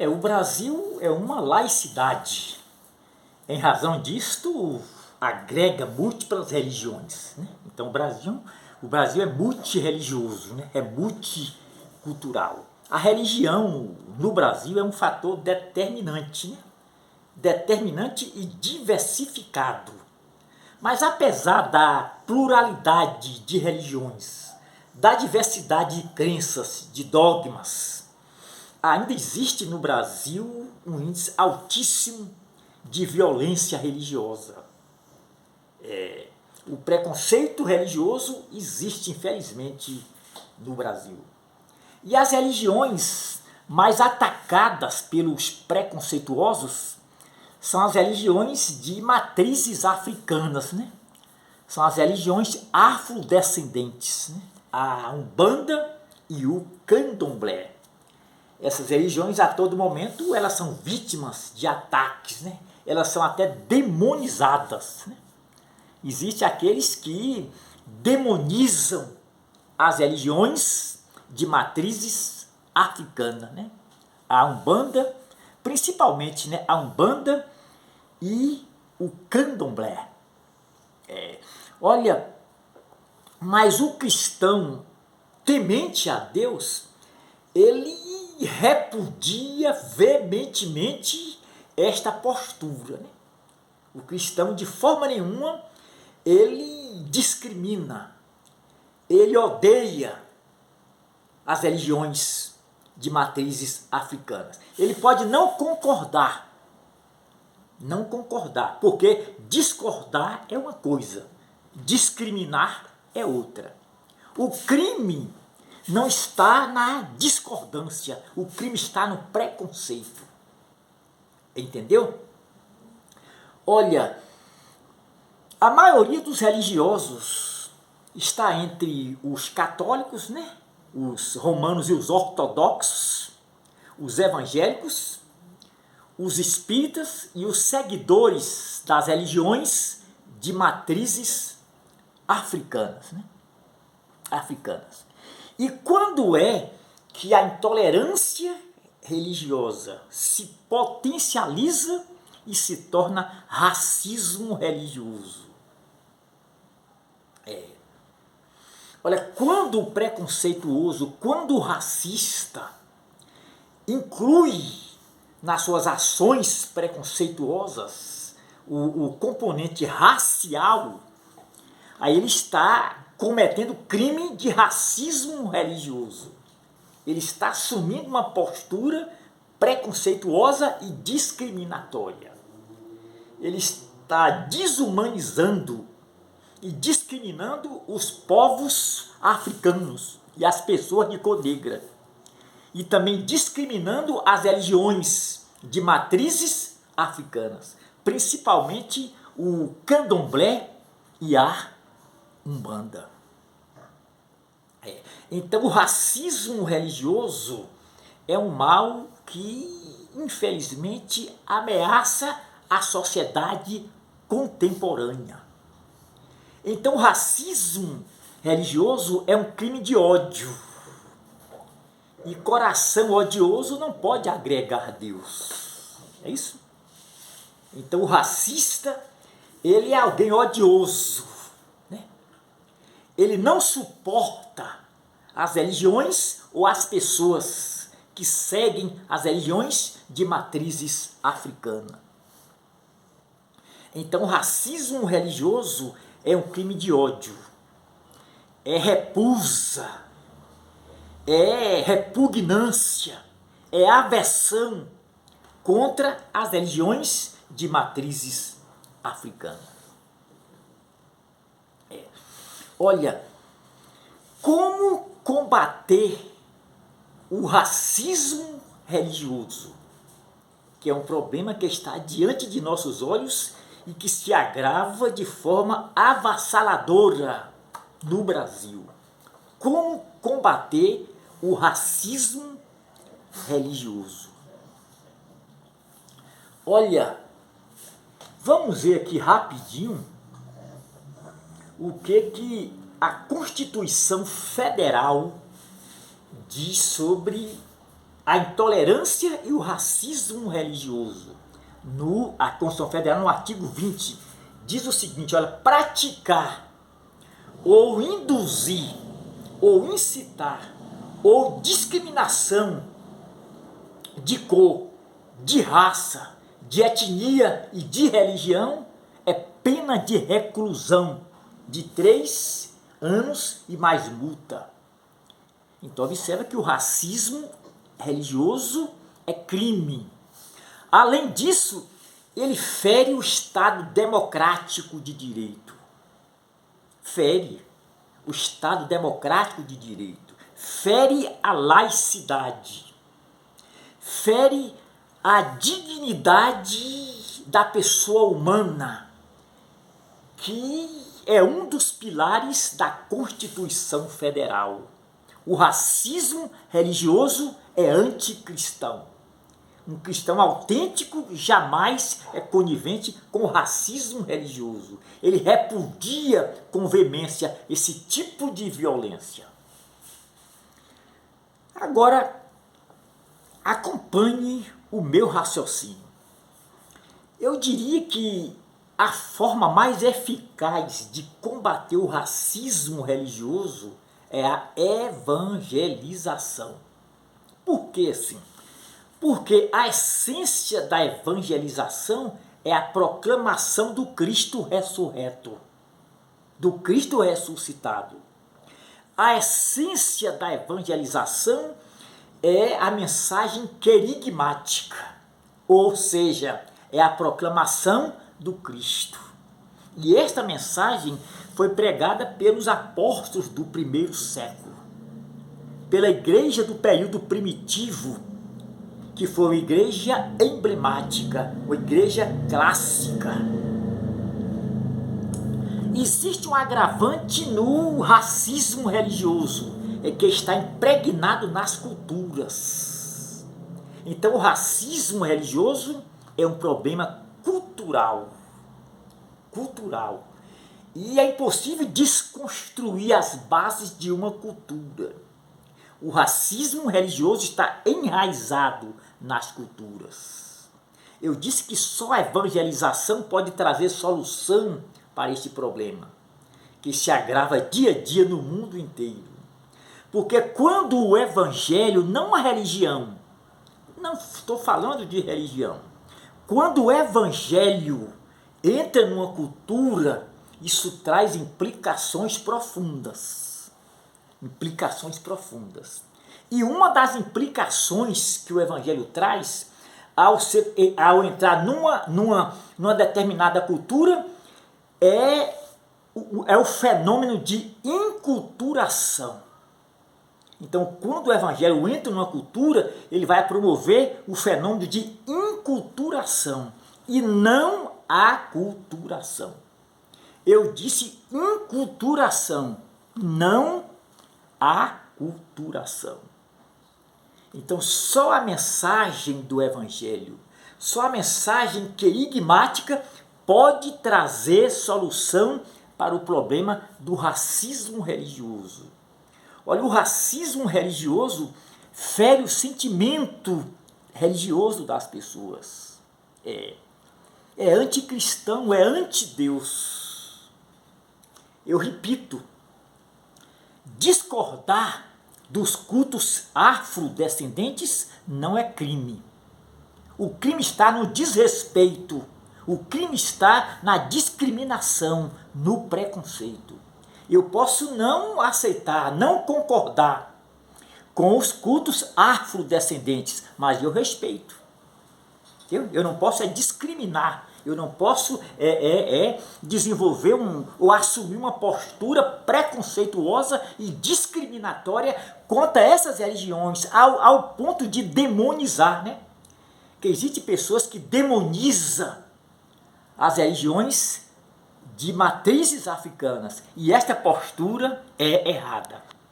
O Brasil é uma laicidade. Em razão disto, agrega múltiplas religiões, né? Então o Brasil é multirreligioso, né? É multicultural. A religião no Brasil é um fator determinante, né? Determinante e diversificado. Mas apesar da pluralidade de religiões, da diversidade de crenças, de dogmas, ainda existe no Brasil um índice altíssimo de violência religiosa. O preconceito religioso existe, infelizmente, no Brasil. E as religiões mais atacadas pelos preconceituosos são as religiões de matrizes africanas, né? São as religiões afrodescendentes, né? A Umbanda e o Candomblé. Essas religiões, a todo momento, elas são vítimas de ataques, né? Elas são até demonizadas, né? Existem aqueles que demonizam as religiões de matrizes africanas, né? A Umbanda, principalmente, né? A Umbanda e o Candomblé. Olha, mas o cristão temente a Deus, ele repudia veementemente esta postura, né? O cristão, de forma nenhuma, ele discrimina, ele odeia as religiões de matrizes africanas. Ele pode não concordar, porque discordar é uma coisa, discriminar é outra. O crime não está na discordância, o crime está no preconceito. Entendeu? Olha, a maioria dos religiosos está entre os católicos, né? Os romanos e os ortodoxos, os evangélicos, os espíritas e os seguidores das religiões de matrizes africanas, né? Africanas. E quando é que a intolerância religiosa se potencializa e se torna racismo religioso? Olha, quando o preconceituoso, quando o racista inclui nas suas ações preconceituosas o componente racial, aí ele está cometendo crime de racismo religioso. Ele está assumindo uma postura preconceituosa e discriminatória. Ele está desumanizando e discriminando os povos africanos e as pessoas de cor negra. E também discriminando as religiões de matrizes africanas, principalmente o Candomblé e a Umbanda. Então o racismo religioso é um mal que, infelizmente, ameaça a sociedade contemporânea. Então o racismo religioso é um crime de ódio. E coração odioso não pode agregar Deus. É isso? Então o racista, ele é alguém odioso, né? Ele não suporta as religiões ou as pessoas que seguem as religiões de matrizes africanas. Então o racismo religioso é um crime de ódio, é repulsa, é repugnância, é aversão contra as religiões de matrizes africanas. Olha, como combater o racismo religioso, que é um problema que está diante de nossos olhos e que se agrava de forma avassaladora no Brasil. Como combater o racismo religioso? Olha, vamos ver aqui rapidinho o que a Constituição Federal diz sobre a intolerância e o racismo religioso. A Constituição Federal, no artigo 20, diz o seguinte, olha, praticar ou induzir ou incitar ou discriminação de cor, de raça, de etnia e de religião é pena de reclusão de 3 anos e mais multa. Então observa que o racismo religioso é crime. Além disso, ele fere o Estado democrático de direito. Fere o Estado democrático de direito. Fere a laicidade. Fere a dignidade da pessoa humana, que é um dos pilares da Constituição Federal. O racismo religioso é anticristão. Um cristão autêntico jamais é conivente com o racismo religioso. Ele repudia com veemência esse tipo de violência. Agora, acompanhe o meu raciocínio. Eu diria que a forma mais eficaz de combater o racismo religioso é a evangelização. Por que assim? Porque a essência da evangelização é a proclamação do Cristo ressurreto, do Cristo ressuscitado. A essência da evangelização é a mensagem querigmática, ou seja, é a proclamação do Cristo. E esta mensagem foi pregada pelos apóstolos do primeiro século, pela igreja do período primitivo, que foi uma igreja emblemática, uma igreja clássica. Existe um agravante no racismo religioso, é que está impregnado nas culturas. Então o racismo religioso é um problema cultural. E é impossível desconstruir as bases de uma cultura. O racismo religioso está enraizado nas culturas. Eu disse que só a evangelização pode trazer solução para este problema, que se agrava dia a dia no mundo inteiro. Porque quando o evangelho, não a religião, não estou falando de religião, quando o evangelho entra numa cultura, isso traz implicações profundas. E uma das implicações que o evangelho traz, ao entrar numa determinada cultura, é o fenômeno de inculturação. Então, quando o evangelho entra numa cultura, ele vai promover o fenômeno de inculturação e não aculturação. Eu disse inculturação, não aculturação. Então, só a mensagem do evangelho, só a mensagem querigmática pode trazer solução para o problema do racismo religioso. Olha, o racismo religioso fere o sentimento religioso das pessoas. É anticristão, é antideus. Eu repito, discordar dos cultos afrodescendentes não é crime. O crime está no desrespeito, o crime está na discriminação, no preconceito. Eu posso não aceitar, não concordar com os cultos afrodescendentes, mas eu respeito. Eu não posso discriminar, eu não posso desenvolver ou assumir uma postura preconceituosa e discriminatória contra essas religiões, ao ponto de demonizar, né? Que existem pessoas que demonizam as religiões de matrizes africanas, e esta postura é errada.